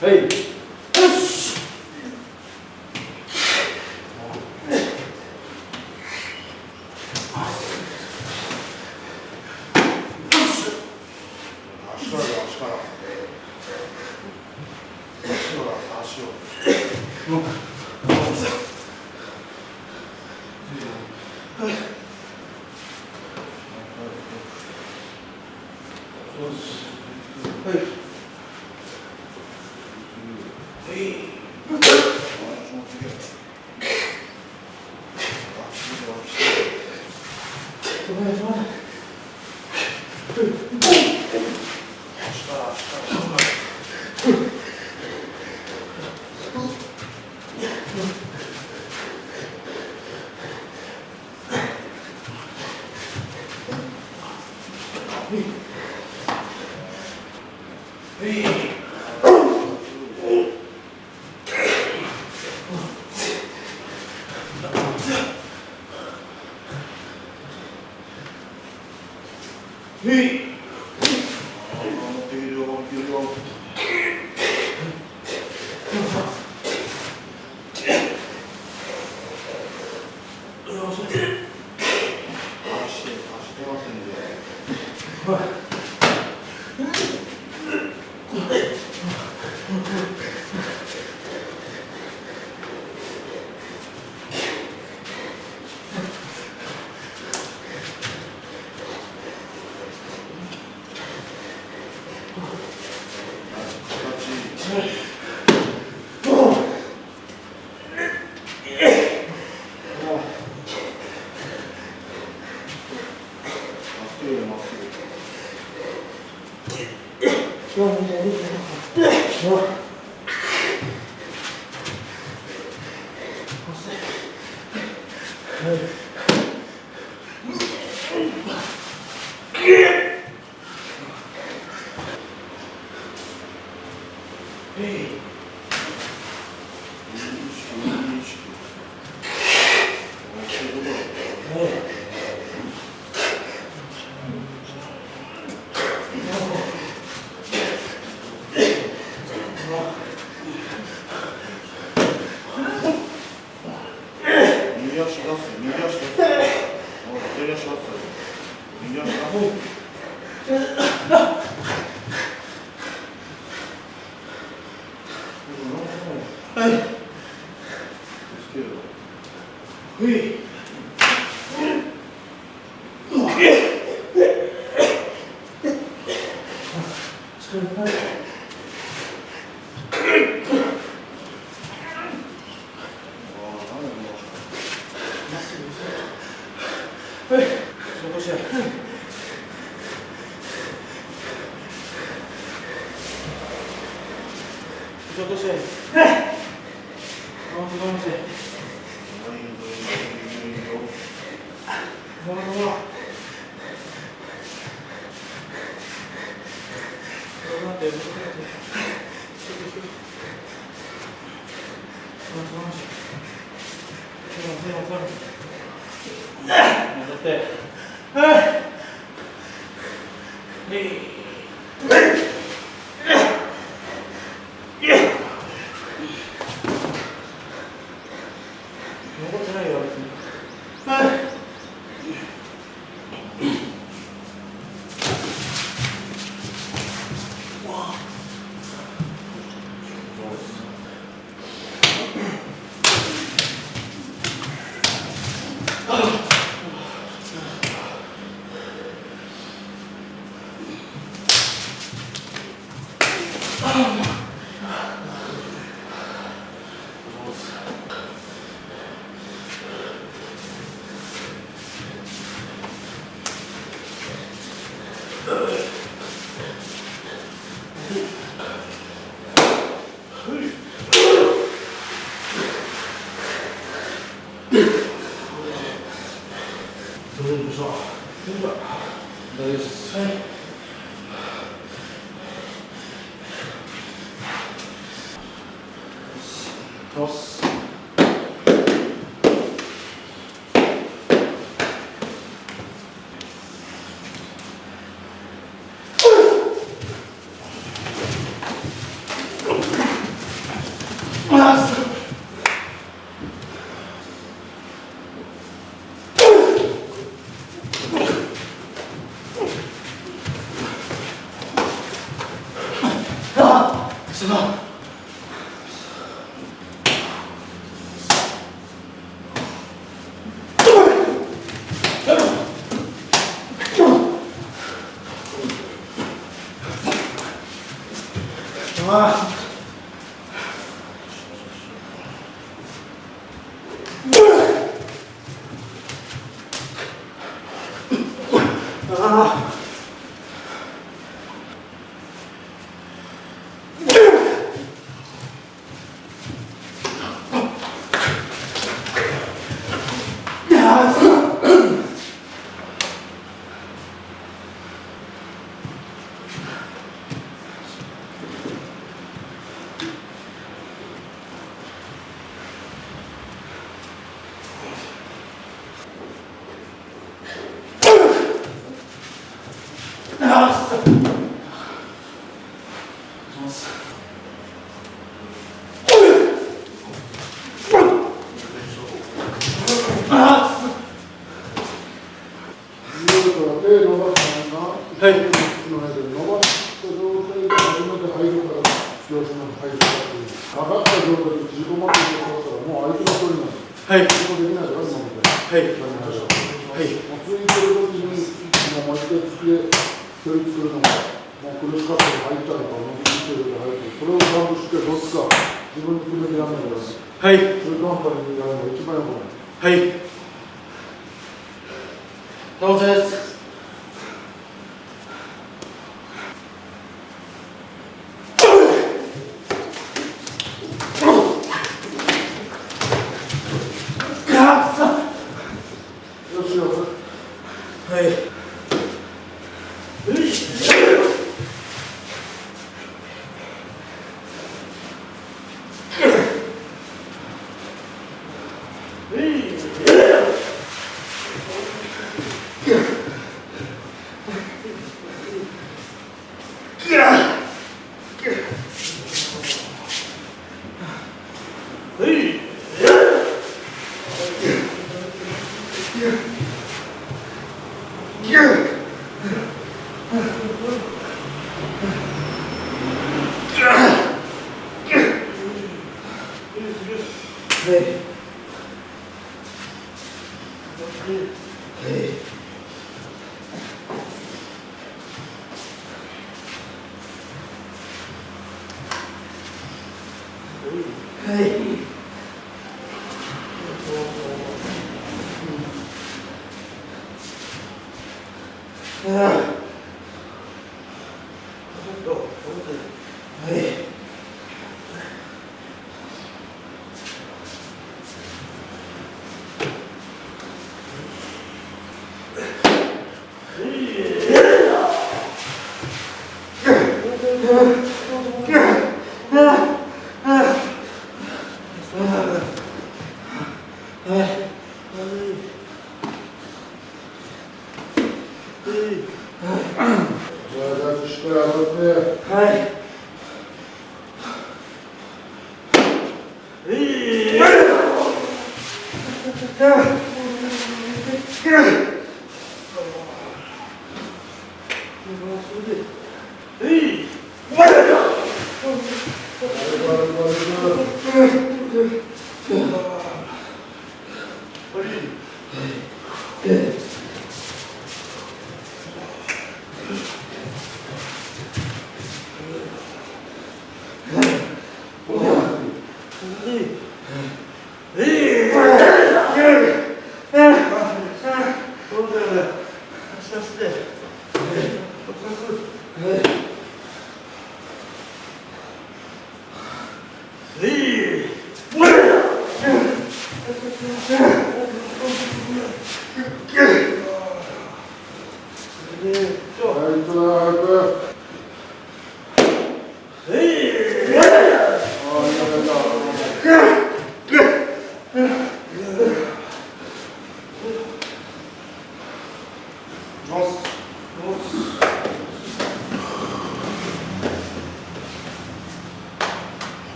はい。よし。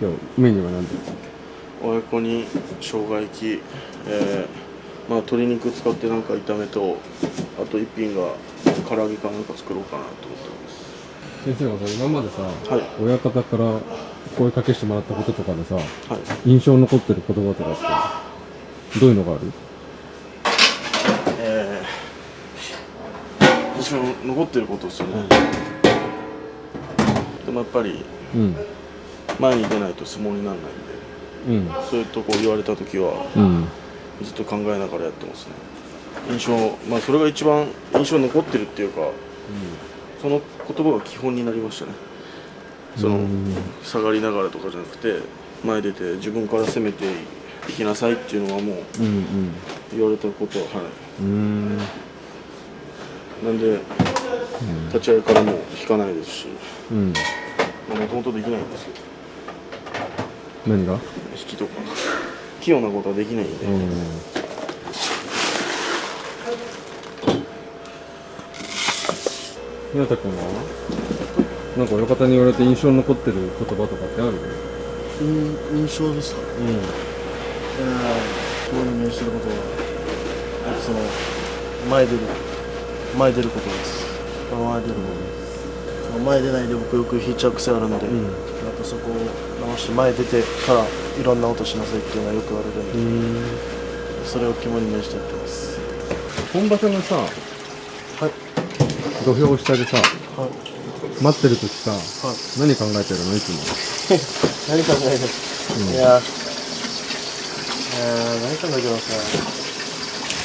今日メニューは何ですか？親子に生姜焼き、鶏肉使ってなんか炒めと、あと一品が唐揚げかなんか作ろうかなと思ってます。先生がさ、今までさ、はい、親方から声かけしてもらったこととかでさ、はい、印象に残ってる言葉とかってどういうのがある？印象に残ってることですよね。でもやっぱり、前に出ないと相撲にならないんで、そういうとこ言われた時は、ずっと考えながらやってますね。それが一番印象に残ってるっていうか、その言葉が基本になりましたね。下がりながらとかじゃなくて、前出て自分から攻めていきなさいっていうのはもう、言われたことは、なんで、立ち合いからも引かないですし、もともとできないんですけど。何が？引きとか器用なことはできないんで、宮田君はなんか親方に言われて印象に残ってる言葉とかってある？印象ですか？今日に面してることは前出ることです。前出ないで僕よく引いちゃう癖あるんで、そこを直して前出てからいろんな音しなさいっていうのはよく言われるんで、それを肝に銘じてやってます。本場所のさ、土俵下でさ、待ってる時さ、何考えてるのいつも？何考えてる？何考えてます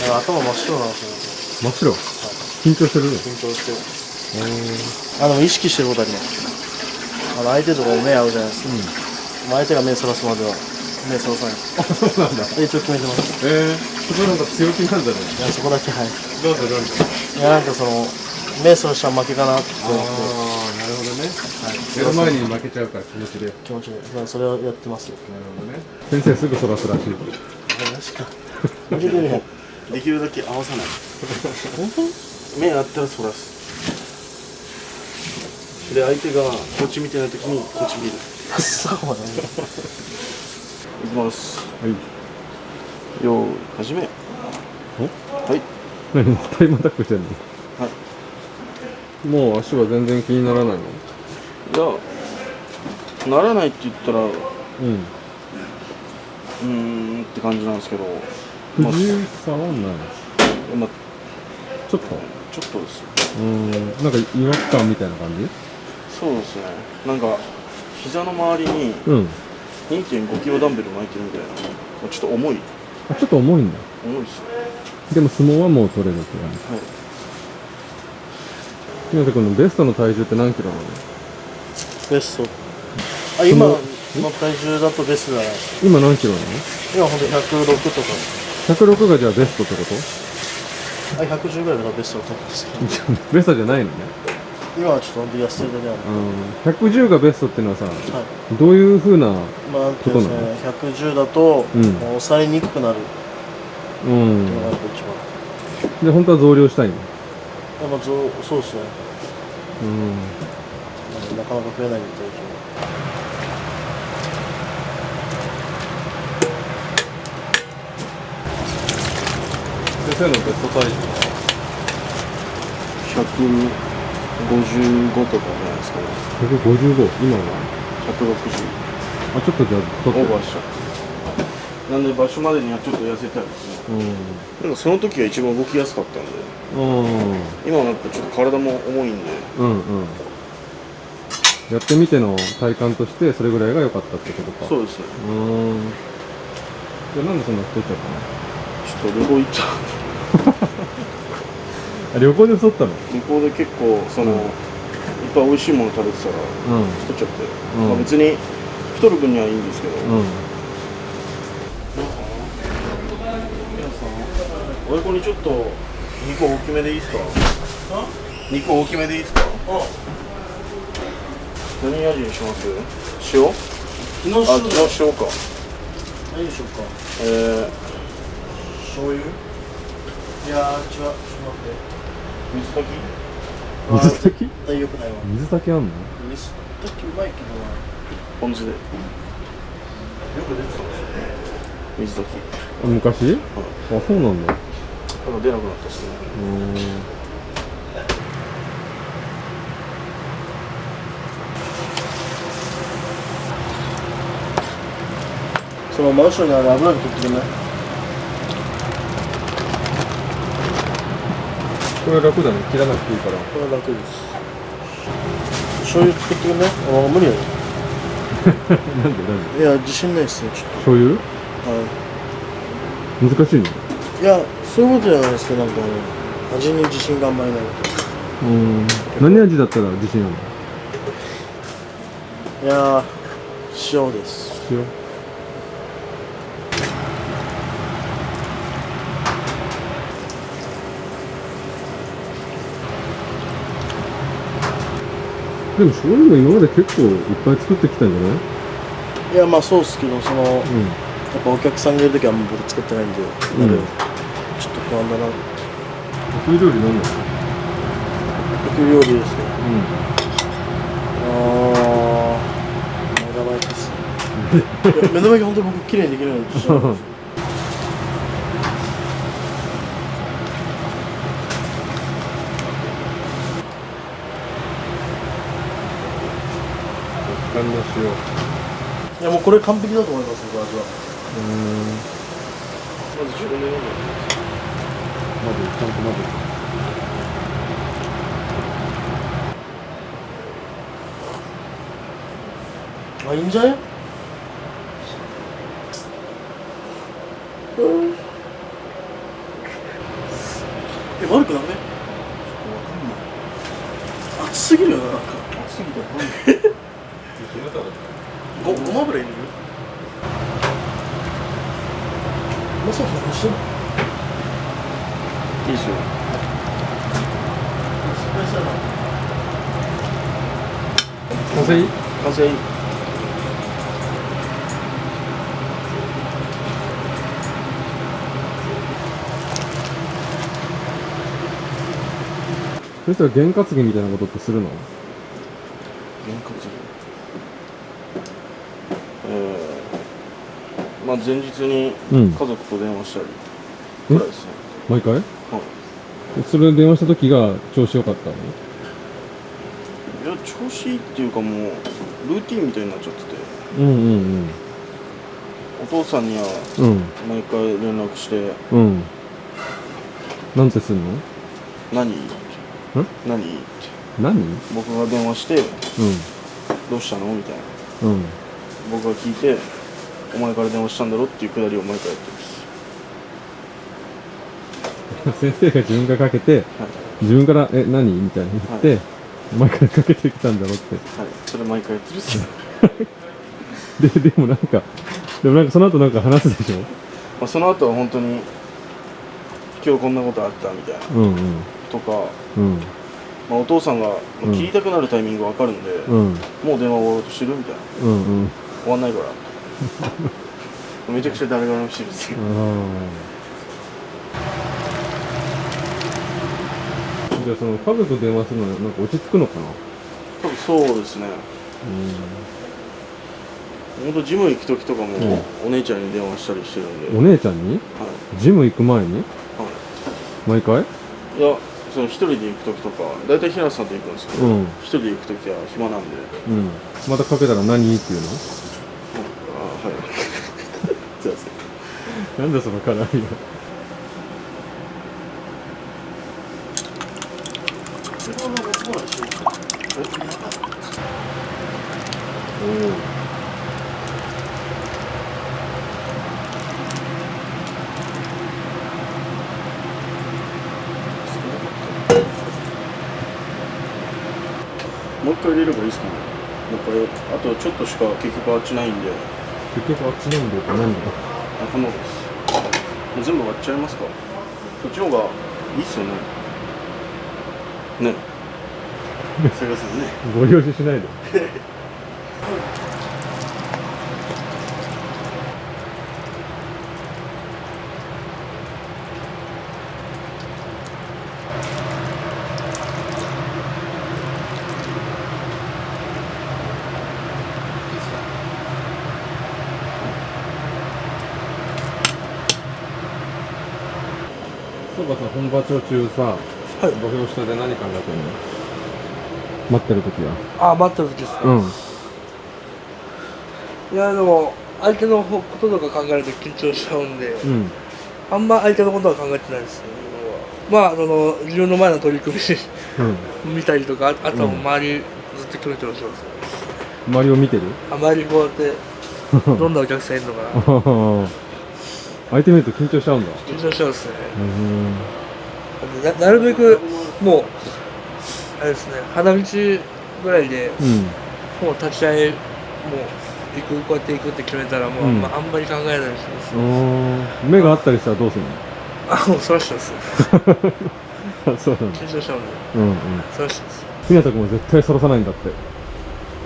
か？頭真っ白なんですよ。真っ白？緊張してる？緊張してる。でも意識してることあります。相手とかも目合うじゃないですか。相手が目そらすまでは目そらさない。そうなんだ。一応決めてます。そこなんか強気なんだね。いや、そこだけ、はい。なんで？いや、目そらしたら負けかなって思って。なるほどね。目の前に負けちゃうから気持ちで。気持ちで。それをやってます。なるほどね。先生すぐそらすらしい。マジか。負けてるやん。できるだけ合わさない。本当？目あったらそらす。で相手がこっち見てないときにこっち見る。そうなんだ。いきます。はいよーい始め。おはい。何タイムアタックしてんの？はい。もう足は全然気にならないの？いやならないって言ったらうんって感じなんですけど、不自由さはない？まあちょっとちょっとです。なんか違和感みたいな感じ？そうですね。なんか膝の周りにうん2.5 キロダンベル巻いてるみたいな。ちょっと重いちょっと重いんだ。重いですね。でも相撲はもう取れるって感じ。はい。今瀬君のベストの体重って何キロなの？ベスト。あ、今の体重だとベストじゃない。今何キロなの？今ほんと106とか。 106がじゃあベストってこあ、110ぐらいがベストだと思うんですけど。と？ベストじゃないのね。今はちょっとほんと痩せてるね。110がベストっていうのはさ、はい。どういう風なまあ、なんていうんですかね、110だと、もう押されにくくなるっていうのがやっぱ一番。で本当は増量したいの？やっぱそうですね。なかなか増えないんで、体重。先生のベスト体重155とかじゃないですかね。155、今は160あ、ちょっとじゃあ太ってる。オーバーしちゃって。なんで場所までにはちょっと痩せたいですね。なんかその時が一番動きやすかったんで、今はやっぱちょっと体も重いんで、やってみての体感としてそれぐらいが良かったってことか。そうですね。じゃあなんでそんな太っちゃったの？ちょっと旅行行ったあ、旅行で太ったの？旅行で結構その、いっぱい美味しいもの食べてたら太っちゃって、まあ、別に太る分にはいいんですけど、親子にちょっと肉大きめでいいですか？肉大きめでいいですか？何味にします？塩？昨日昨日塩か。何でしょうか？醤油？いやー、違う。ちょっと待って。水炊き？水炊き？絶対良くないわ。水炊きあんの？水炊きうまいけどな。ポン酢で。よく出てたんですよ。水炊き。あ、昔？あ、そうなんだ。ただ出なくなったっすね。その真後ろにある油で取ってくんない？これ楽だね。切らなくていいから。これは楽です。醤油作ってくんない？あ、無理やね。なんで？いや、自信ないっすよ、ちょっ醤油？と。は難しいの？い。いや、そういうことじゃないですけど、なんか味に自信があんまりないと。何味だったら自信あるの？いやー、塩です。塩。でも醤油も今まで結構いっぱい作ってきたんじゃない？いや、まあそうっすけど、やっぱお客さんがいるときはもう僕作ってないんで、ちょっと不安だな。得意料理なんだろ得意料理ですね。目玉焼きですね。目玉焼き本当に僕綺麗にできるのに自信あるんですよ。う？の塩。いや、もうこれ完璧だと思います、僕味は。まず自分で飲む。まずちゃんと混ぜあ、いいんじゃね？悪くなくね？熱すぎるよな、なんか。熱すぎてわかんない。ごま油入れる？まさか何してんの？いいですよ。失敗したな。完成？完成。そしたら験担ぎみたいなことってするの？験担ぎまあ前日に家族と電話したりくらいですね。毎回？はい。それで電話した時が調子良かったの？いや調子いいっていうかもうルーティンみたいになっちゃってて、うんうんお父さんにはうん毎回連絡してうんうん。なんてすんの？何って何って何？僕が電話してどうしたのみたいなうん僕が聞いてお前から電話したんだろっていうくだりを毎回やってます。先生が自分がかけて、はい、自分から何みたいに言って、お前からかけてきたんだろってはい、それ毎回やってるっす。でもなんかその後なんか話すでしょ？まあその後は本当に今日こんなことあったみたいなうんとか、うんまあ、お父さんが切りたくなるタイミングわかるんで、うんもう電話終わろうとしてるみたいなうんうん終わんないからめちゃくちゃ誰がもしてるんですよ。じゃあその家族と電話するのなんか落ち着くのかな？多分そうですね。本当ジム行く時とかもお姉ちゃんに電話したりしてるんで。お姉ちゃんに？はジム行く前に？い、は毎回？い、いやその一人で行く時とかだいたい平瀬さんと行くんですけど、うん一人で行く時は暇なんで、うんまたかけたら何っていうの？あはいすいません。なんだその絡みは。もう一回入れればいいですかね。なんかあとちょっとしか結局あっちないんで。結局あっちなんだよって何だ？あ、こんなことです。もう全部割っちゃいますか。そっちの方がいいっすよね。ね。すいませんね。ご了承しないで。そうかさ、本場長中さ、土俵下で何考えてんの？待ってる時は。あ、待ってる時ですか。いやでも相手のこととか考えると緊張しちゃうんで、あんま相手のことは考えてないですね。まあ自分の前の取り組み見たりとか、あとは周りずっとキョロキョロしてます。周りを見てる？周りこうやってどんなお客さんいるのかな。相手見ると緊張しちゃうんだ。緊張しちゃうんですね。なるべくもうあれですね、花道ぐらいで、もう立ち会いもうこうやって行くって決めたらもうあんまり考えないようにします。目があったりしたらどうするの？あ、もうそらしたです。そうなんだ。緊張しちゃうんで。そらしたです。ひなたくんは絶対そらさないんだって。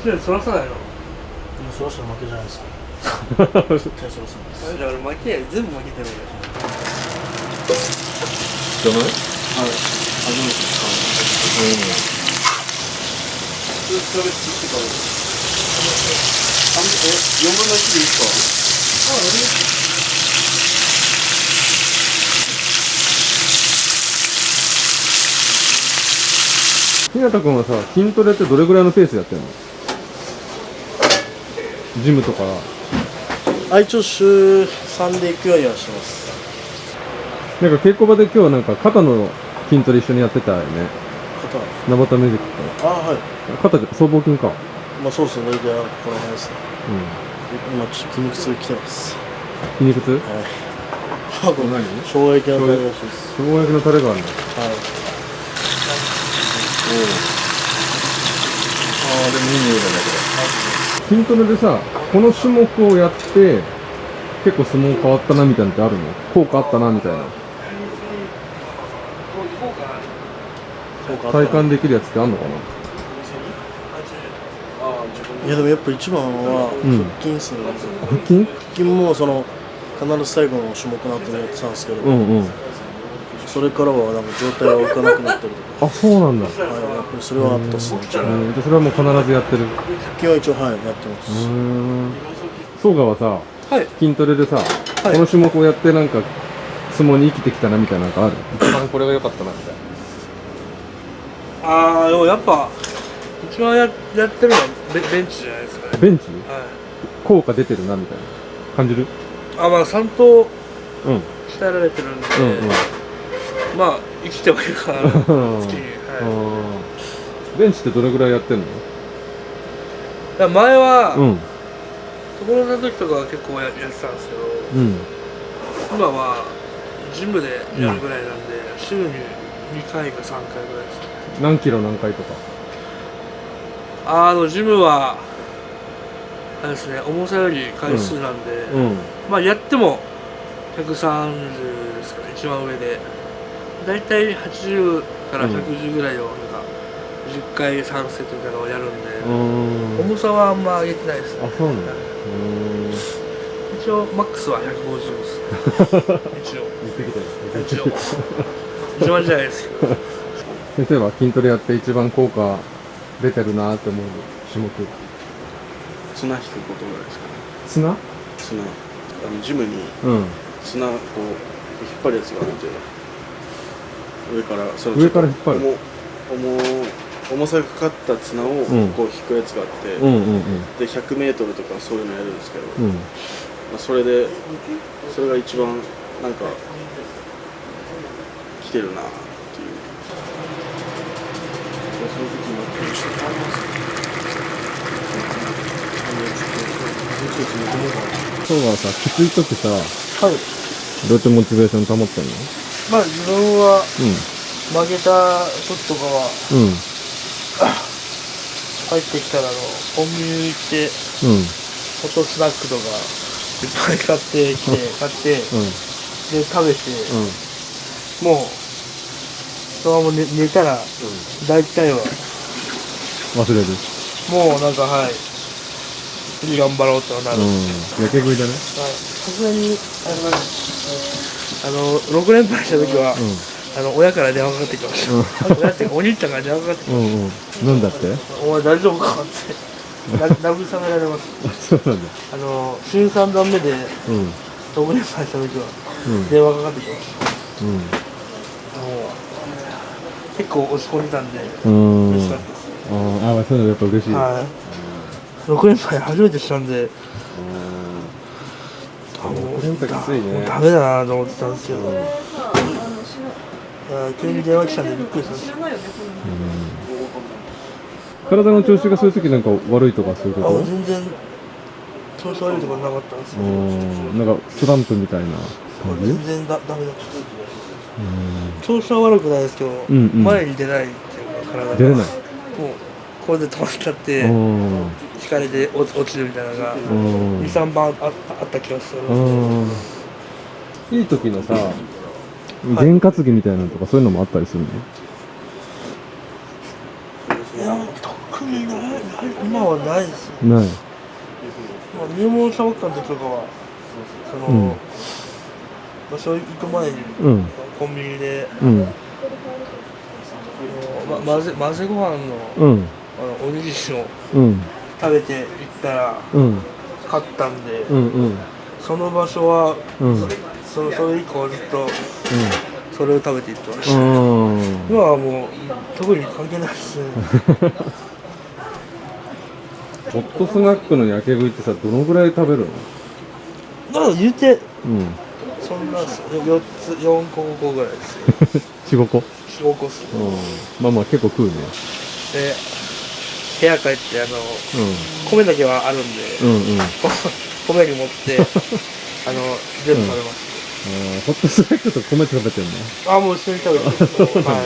ひなたそらさないの？でもそらしたら負けじゃないですか。絶対そらさないです。だから負けや全部負けてるじゃない？はい。初めて使う。普通キャベツ切ってから4分の1でいいですか？ひなたくんはさ、筋トレってどれぐらいのペースでやってんの？ジムとか。一応週3で行くようにはしてます。なんか稽古場で今日はなんか肩の筋トレ一緒にやってたよね。肩。ナバタミュージックと。あ、はい。肩で僧帽筋か。まあそうですね、大体この辺ですね。今ちょっと筋肉痛来てます。筋肉痛？はい。これ何？生姜焼きのタレらしいです。生姜焼きのタレがあるの。はい。でもいい匂いだねこれ。筋トレでさ、この種目をやって結構相撲変わったなみたいなのってあるの？効果あったなみたいな。体感できるやつってあんのかな？いやでもやっぱ一番は腹筋数、腹筋？腹筋も必ず最後の種目なってやってたんですけど、それからはなんか状態が浮かなくなったりとか、あ、そうなんだ。はい、やっぱりそれはあったっすね。じゃあそれはもう必ずやってる。腹筋は一応はいやってます。ソガはさ、はい筋トレでさ、この種目をやってなんか相撲に生きてきたなみたいなのがある？一番これが良かったなみたいな。でもやっぱ一番やってるのはベンチじゃないですかね。ベンチ？はい。効果出てるなみたいな感じる？まあ3頭うん。鍛えられてるんで、うんまあ生きてはいるかな月に。はベンチってどれぐらいやってんの？い。だから前は、うん。所沢の時とかは結構やってたんですけど、うん。今はジムでやるぐらいなんで、週に2回か3回ぐらいですね。何キロ何回とか？ジムはあれですね、重さより回数なんで、うん。まあやっても130ですかね、一番上で。だいたい80から110ぐらいをなんか10回3セットみたいなのをやるんで、重さはあんま上げてないですね。あ、そうなんだ。一応マックスは150です。一応。言ってきたよ。一応。一番じゃないですけど。先生は筋トレやって一番効果出てるなって思う種目。綱引くことぐらいですかね。綱？綱、ジムにうん。綱こう引っ張るやつがあって上からその上から引っ張る重さがかかった綱をこう引くやつがあって、うんうんうんで100メートルとかそういうのやるんですけど、うん。まあそれが一番なんか来てるなっていう。その時になってそうはさ、きつい時さ、はい。どうやってモチベーション保ってんの？まあ自分はう負けた時とかはん。うん。帰ってきたらコンビニ行ってうん。ホットスナックとかいっぱい買ってきて買ってうん。で食べて、うん。もうそのまま寝たら大体は忘れる。もうなんかはい次頑張ろうとなる。はい。やけ食いだね。さすがに6連敗した時は、親から電話かかってきました。親っていうかお兄ちゃんから電話かかってきましなんだって？た。お前大丈夫かって慰められます。そうなんだ。新3段目でうん。 6連敗した時はうん。電話かかってきました。うん。もう結構落ち込んでたんで嬉しかったです。あ、そういうのやっぱ嬉しい。はい。6連敗初めてしたんで、6連敗きついもうね。ダメだなと思ってたんですけど、急に電話来たんでびっくりしました。体の調子がそういう時なんか悪いとかそういうこと？全然調子悪いとかなかったんですけど、なんかスランプみたいな感じ？全然ダメだったです。調子は悪くないですけど、前に出ないっていうか体が出れない。もうこれで止まっちゃって引かれて落ちるみたいなのが2、3番あった気がするんで。いい時のさ、験担ぎみたいなのとかそういうのもあったりするの？いや、特にない、今はないですね。ない。まあ、入門したばっかの時とかは、場所行く前に、コンビニで、混ぜご飯の、おにぎりを食べて行ったら、買ったんで、その場所は、それ以降ずっと、それを食べていってました。今はもう特に関係ないですね。ホットスナックのやけ食いってさ、どのぐらい食べるの？なんか言うて、そんな4個5個ぐらいですよ。4、5個？ 4、5個っすね。まあまあ結構食うね。で、部屋帰って米だけはあるんで、米に持って全部食べます。ホットスナックと米食べてんの？もう一緒に食べてる。はい。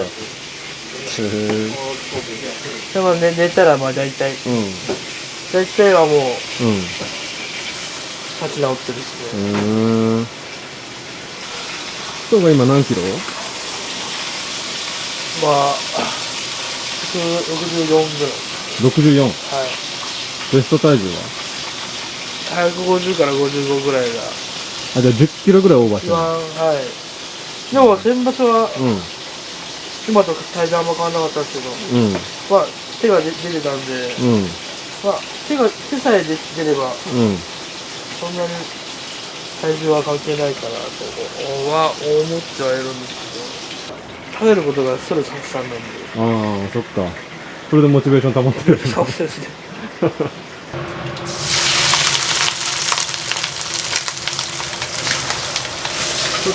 でもね、寝たらまあ大体はもう立ち直ってるしね。人が今何キロ？まあ64ぐらい。64？はい。ベスト体重は150から55ぐらいがじゃあ10キロぐらいオーバーしてる。一番、はい、でも先場所はうん今と体重あんま変わらなかったんですけど、うんまあ手が出てたんで、うんまあ手さえ出ればうんそんなに体重は関係ないかなとは思ってはいるんですけど、食べることがストレス発散なんで。ああそっかそれでモチベーション保ってるそうですね。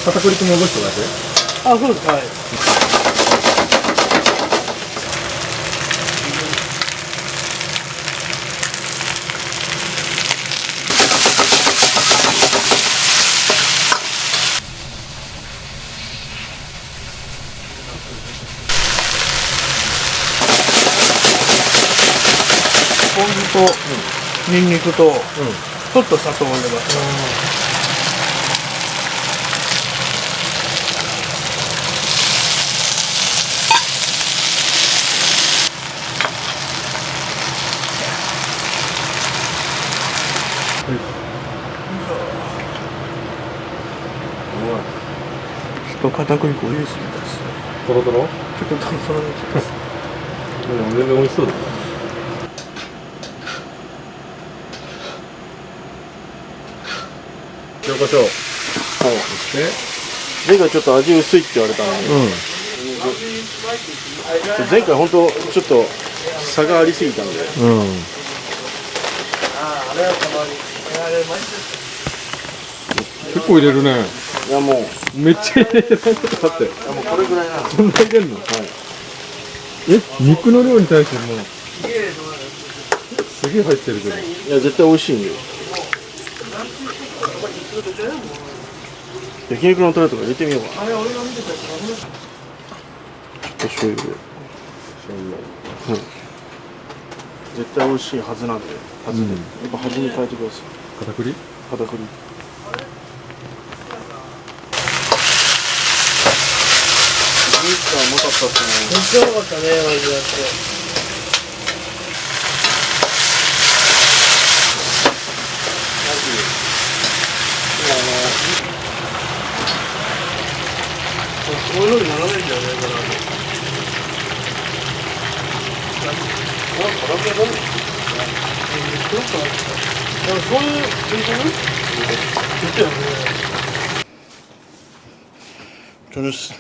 片栗粉まぶしただけあ、そうです。はい。ポン酢とニンニクとちょっと砂糖を入れます。ちょっと片栗粉を入れすぎたです。トロトロちょっとトロトロにします。でも全然美味しそうだね塩コショウはいで前回ちょっと味薄いって言われたのに、前回本当ちょっと差がありすぎたんで、うん結構入れるねいやもうめっちゃ入れるだってもうこれぐらいなんです。そんな入れんの肉の量に対してもうすげえ入ってるけどいや絶対美味しいんで。焼肉のタレとか入れてみようかな。ちょっと醤油で。絶対美味しいはずなんで、はずで、やっぱ端に変えてください。片栗片栗。肉がうまかったっすね。めっちゃうまかったね、マジでやって。こういうふうにならないんだよね、これ。でもそういう言ってよね。そうです。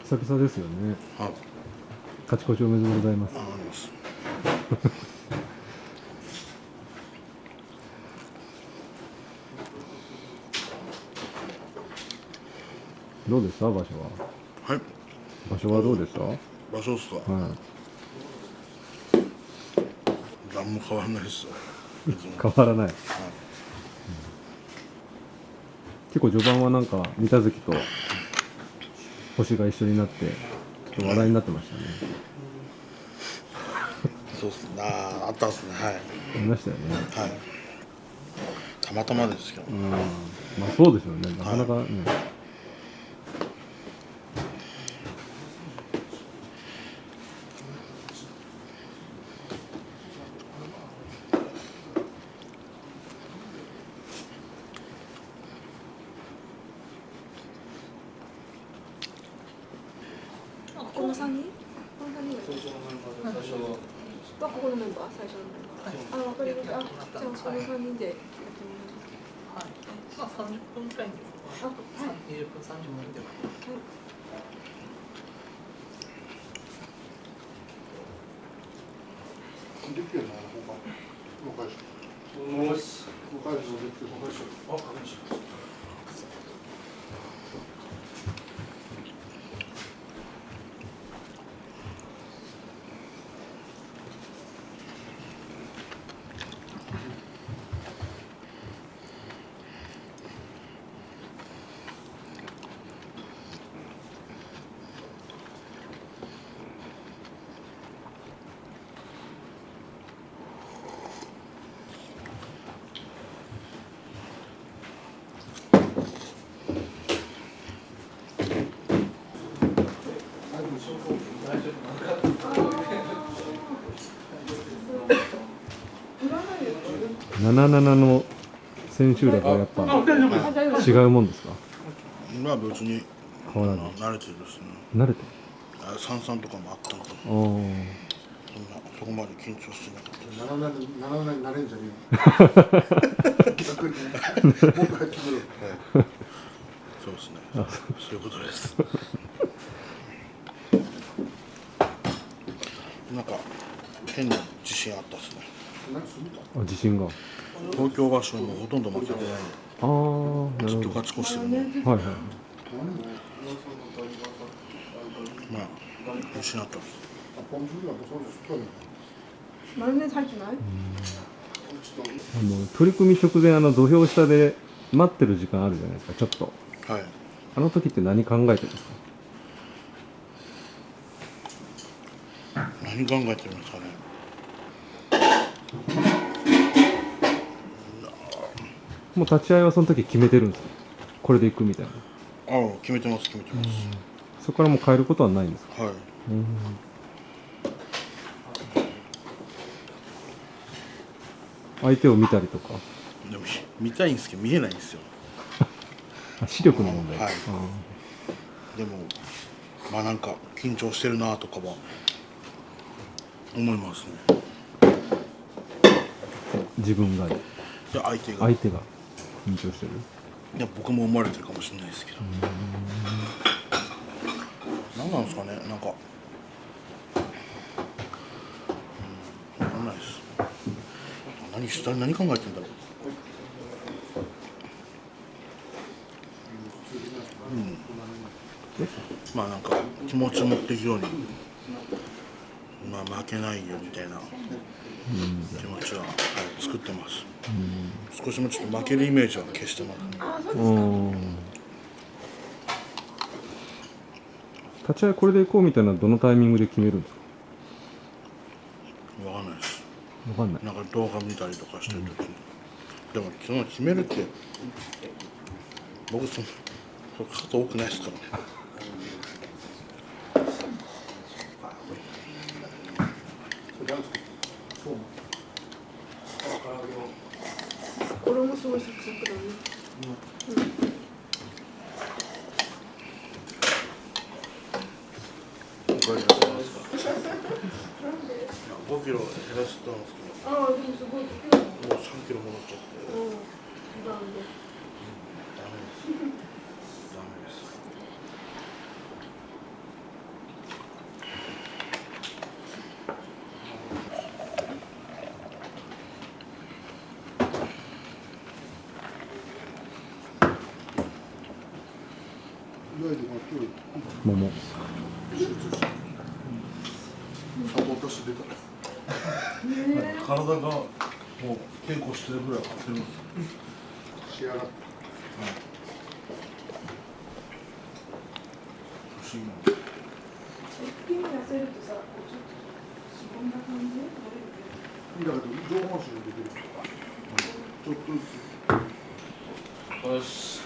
久々ですよねはい。勝ち越しおめでとうございますあります。どうでした場所ははい。場所はどうでした場所ですか。は何も変わらないですよ。いつもい変わらない、結構序盤はなんか三田月と星が一緒になってちょっと話題になってましたねそうっすね。あったっすね。はい。ありましたよねはい。たまたまですけど。まあそうですよねなかなかね、この3人？この3人はここのメンバー？最初のメンバー？あ、わかりました。じゃあその3人でやってみます。まあ30分くらいです。あ、はい。20分30分で。77の千秋楽はやっぱ違うもんですか？まあ別に変わらない。慣れてるですね。慣れてる。三々とかもあったんで、そこまで緊張してなかったです。7年慣れんじゃねえよ。逆にもっと入ってくる。そうですね。そういうことです。なんか変な自信あったですね。あ、自信が。東京場所もほとんど負けてない。ああ、なるほど。ずっと勝ち越してるね。はいはい。まあ自信あったです。マヨネーズ入ってない？取り組み直前土俵下で待ってる時間あるじゃないですか、ちょっと。はい。あの時って何考えてるんですか？何考えてるんですかね。もう立ち合いはその時決めてるんですか？これでいくみたいな。ああ、決めてます。そこからもう変えることはないんですか？はい。相手を見たりとか。でも見たいんですけど見えないんですよ。視力の問題。はい。でもまあなんか緊張してるなとかは思いますね。自分が。いや相手が緊張してる。いや僕も思われてるかもしれないですけど。何なんですかね、なんか。分かんないです。何考えてんだろう。まあなんか気持ちを持っていくように、まあ負けないよみたいな気持ちは、作ってます。少しもちょっと負けるイメージは消してますね。立ち合いこれでいこうみたいなのはどのタイミングで決めるんですか？分かんないです。分かんない。なんか動画見たりとかしてる時に、でもその決めるって僕数多くないですからね。これもすごいサクサクだね。5キロ減らしたんですけど、ああ、でもすごい。もう3キロ戻っちゃって。ダメです。桃。体がもう稽古してるぐらい張ってるんですよ。仕上がって。不思議な。一気に痩せるとさ、ちょっとしぼんだ感じ？だけど上半身ができる。ちょっとずつ。よし。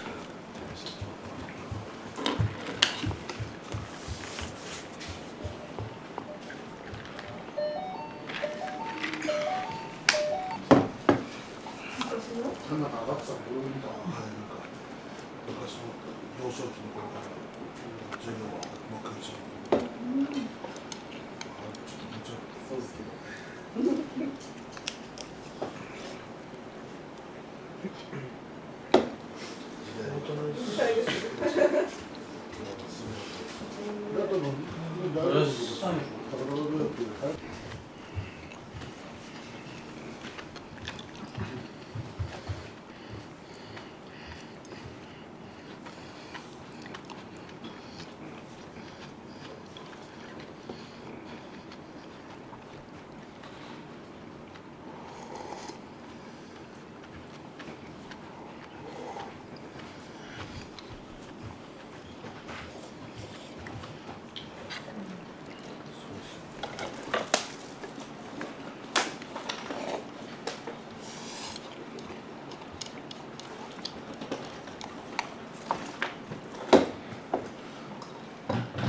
そんなの上がってたの俺も見た。はい、なんか昔の幼少期の頃から授業はもう一回ちょっとめっちゃそうですけど。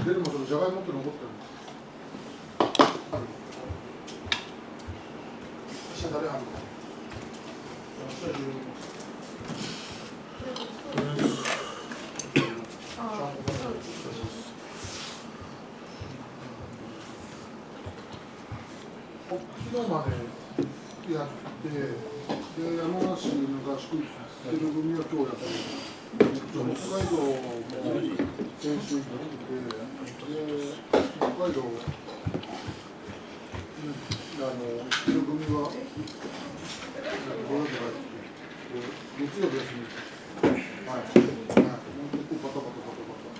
でもそのじゃがいもって残ってるの。下誰あるの？昨日までやって、で山梨の合宿行ってる組は今日やって、北海道も先週行って、北海道行ってる組は土曜日帰って月曜日休み。はい。はい。結構バタバタバタバタ。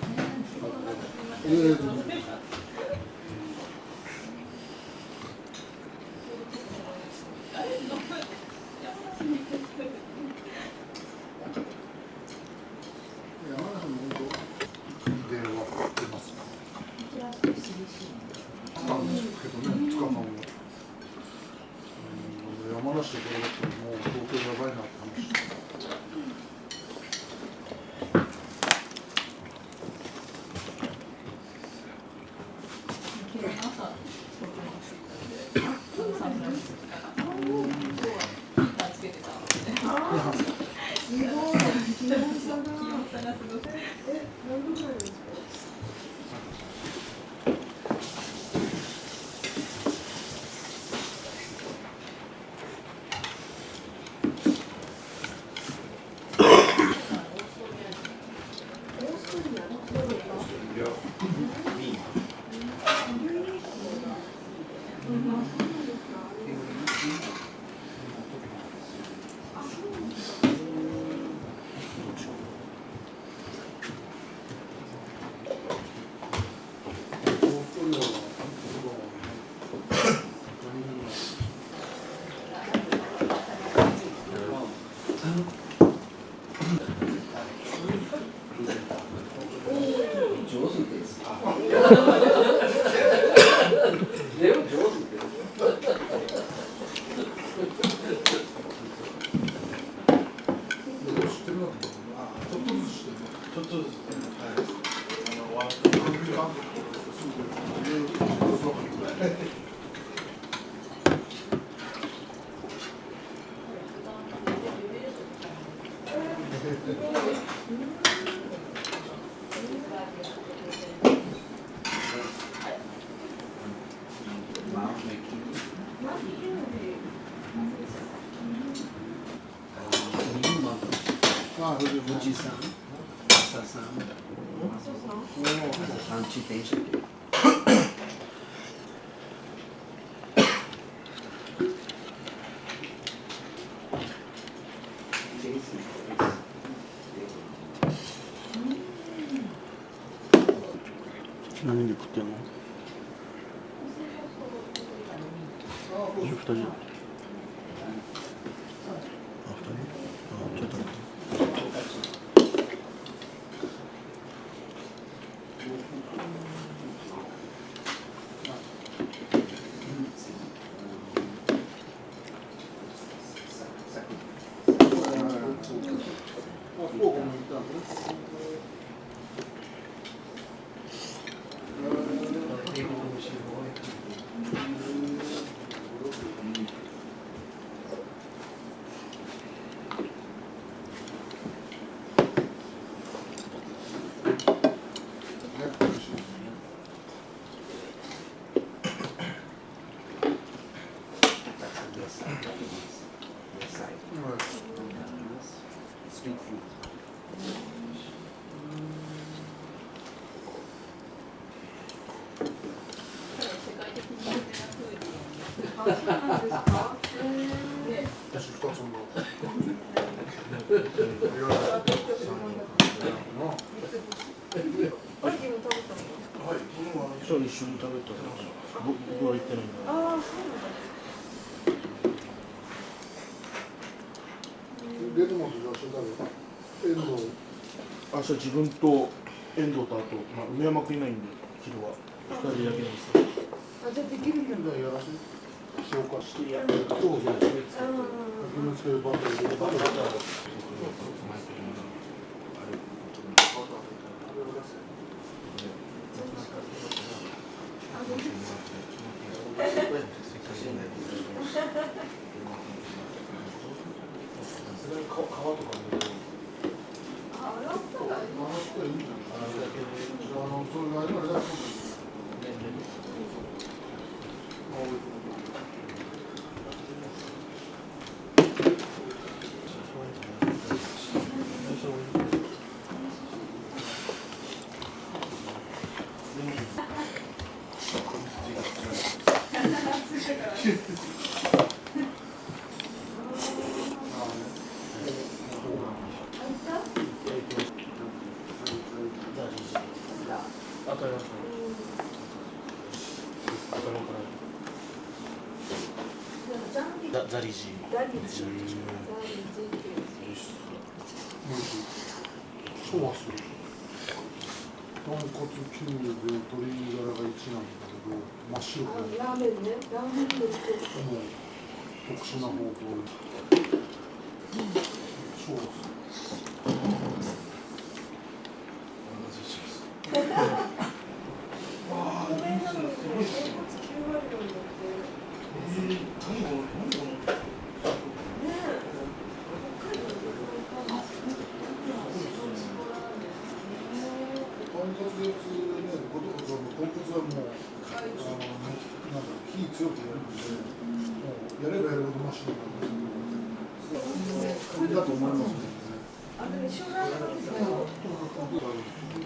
山梨でこれだったらもう東京やばいなって話。富士山、朝山、産地電車。何で食ってんの？2人。ちょっと。そう一緒に食べたら僕は行ってないんだ。ああ、そうなんだ。レドモンドと一緒に食べた。遠藤。明日自分と遠藤とあと、梅山君いないんで昼は2人だけなんですよ。あ、じゃあできるんだやらせ消化してやる。どうぞ。気つけるバトルでバトルだ。すがに皮とかも洗ったらいいんじゃないそれが今あれだと思うザリジー。そうはする。豚骨きゅうりで鶏ガラが1なんだけど、真っ白で。ラーメンね、ラーメンで特殊な方法で。そうはする。豚骨で普通ね、豚骨はもう火強くやるんで、もうやればやるほどマシになるんですけど、だと思いますね。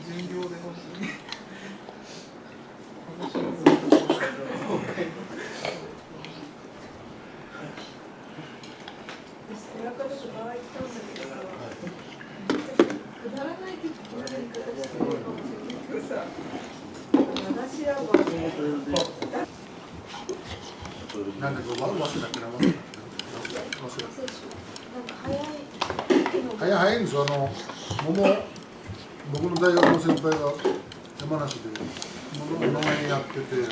全量で欲しい。なんだけど、忘れたっけな、早いんですよ、僕の大学の先輩が山梨で農園やってて、で、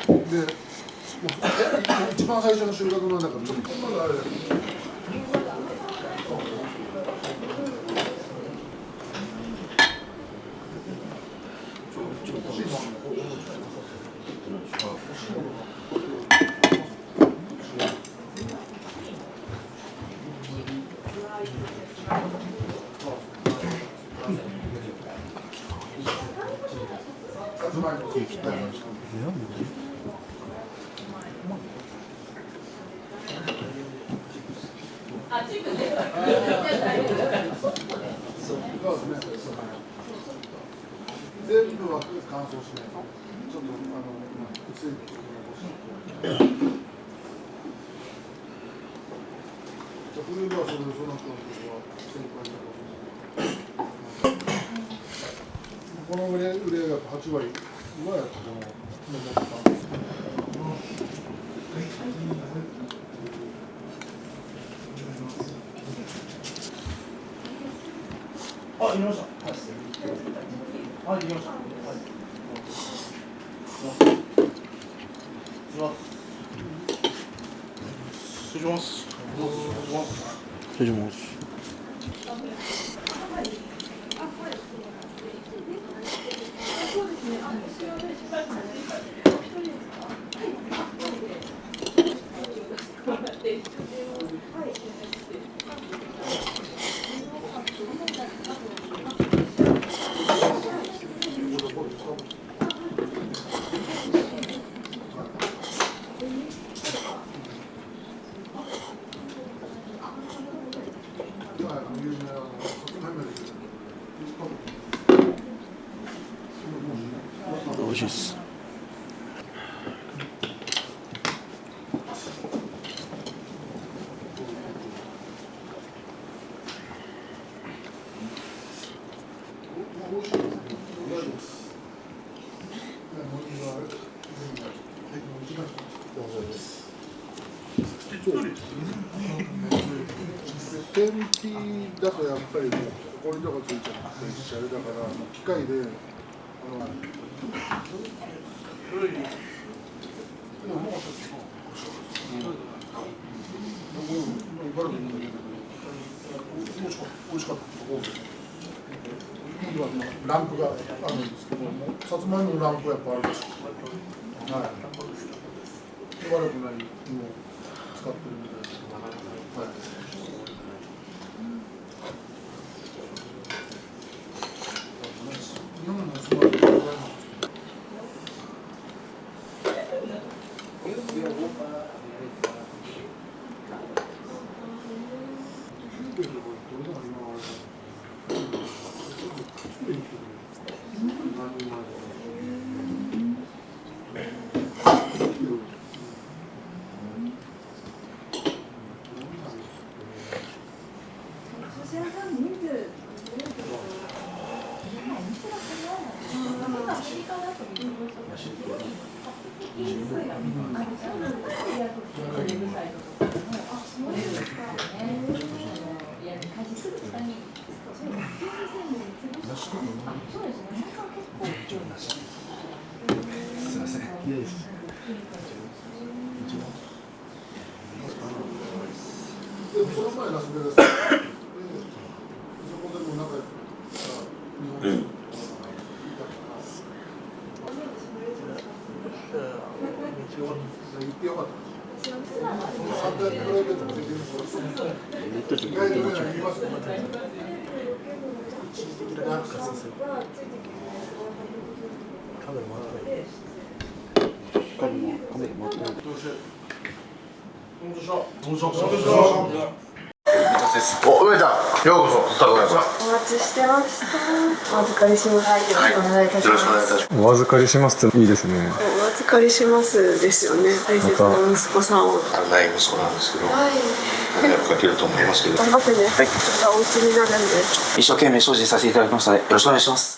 一番最初の収穫の中で、ちょっとまだあれだけど。全部は乾燥しない。ちょっと薄いところ残して。冬場はそのところは先輩だとこの売れが8割はやっぱこの桃とか。あ、入れました。はい、できました。はい。失礼します。失礼します。美味しいです。天気だとやっぱりもうほこりとかついちゃったりしちゃうだから機械で美味しかったランプがあるんですけども、さつまいものランプがやっぱあるんですよ。はい。悪くないのを使ってるみたいです。はい。お、上ちゃん、ようこそ、高野さん。お待ちしてました。お預かりします。よろしくお願いいたします。よろしくお願いいたします。お預かりしますっていいですね。お預かりしますですよね。大切な息子さんを。ない息子なんですけど、はい。迷惑かけると思いますけど。頑張ってね。はい。ちょっとお家になるんで。一生懸命精進させていただきましたので、よろしくお願いします。